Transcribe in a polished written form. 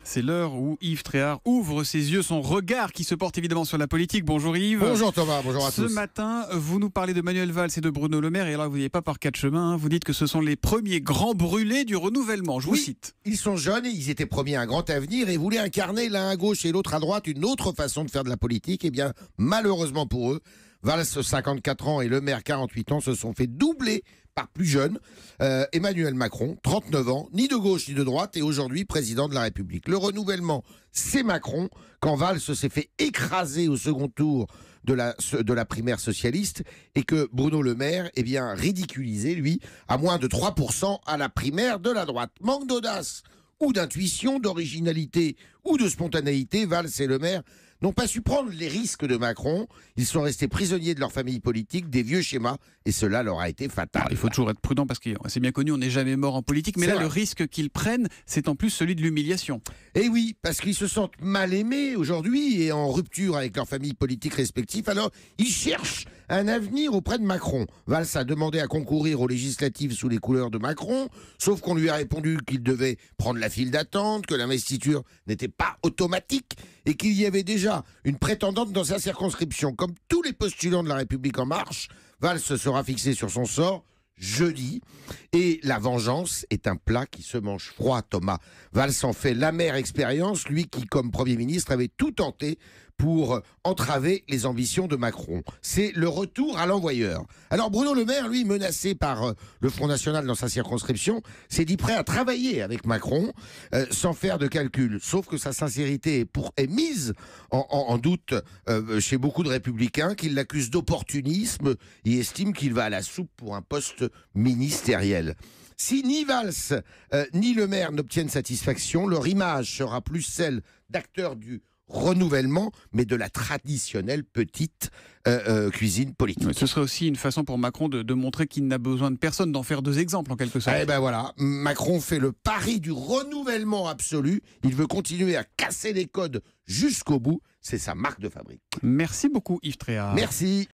C'est l'heure où Yves Tréhard ouvre ses yeux, son regard qui se porte évidemment sur la politique. Bonjour Yves. Bonjour Thomas, bonjour à tous. Ce matin, vous nous parlez de Manuel Valls et de Bruno Le Maire, et alors vous n'y allez pas par quatre chemins, vous dites que ce sont les premiers grands brûlés du renouvellement, je vous cite. Ils sont jeunes, ils étaient promis un grand avenir et voulaient incarner l'un à gauche et l'autre à droite une autre façon de faire de la politique. Eh bien, malheureusement pour eux, Valls, 54 ans, et Le Maire, 48 ans, se sont fait doubler par plus jeune. Emmanuel Macron, 39 ans, ni de gauche ni de droite, et aujourd'hui président de la République. Le renouvellement, c'est Macron, quand Valls s'est fait écraser au second tour de la primaire socialiste, et que Bruno Le Maire, ridiculisé, lui, à moins de 3% à la primaire de la droite. Manque d'audace ou d'intuition, d'originalité ou de spontanéité, Valls et Le Maire n'ont pas su prendre les risques de Macron. Ils sont restés prisonniers de leur famille politique, des vieux schémas, et cela leur a été fatal. Alors, il faut toujours être prudent parce que c'est bien connu, on n'est jamais mort en politique, mais là, le risque qu'ils prennent, c'est en plus celui de l'humiliation. Et oui, parce qu'ils se sentent mal aimés aujourd'hui et en rupture avec leur famille politique respective, alors ils cherchent un avenir auprès de Macron. Valls a demandé à concourir aux législatives sous les couleurs de Macron, sauf qu'on lui a répondu qu'il devait prendre la file d'attente, que l'investiture n'était pas automatique et qu'il y avait déjà une prétendante dans sa circonscription. Comme tous les postulants de la République En Marche, Valls sera fixé sur son sort jeudi. Et la vengeance est un plat qui se mange froid, Thomas. Valls en fait l'amère expérience, lui qui, comme Premier ministre, avait tout tenté pour entraver les ambitions de Macron. C'est le retour à l'envoyeur. Alors Bruno Le Maire, lui, menacé par le Front National dans sa circonscription, s'est dit prêt à travailler avec Macron sans faire de calcul. Sauf que sa sincérité est mise en doute chez beaucoup de républicains qui l'accusent d'opportunisme et estiment qu'il va à la soupe pour un poste ministériel. Si ni Valls ni Le Maire n'obtiennent satisfaction, leur image sera plus celle d'acteurs du renouvellement, mais de la traditionnelle petite cuisine politique. Ce serait aussi une façon pour Macron de montrer qu'il n'a besoin de personne, d'en faire deux exemples en quelque sorte. Eh ben voilà, Macron fait le pari du renouvellement absolu. Il veut continuer à casser les codes jusqu'au bout. C'est sa marque de fabrique. Merci beaucoup Yves Tréhard. Merci.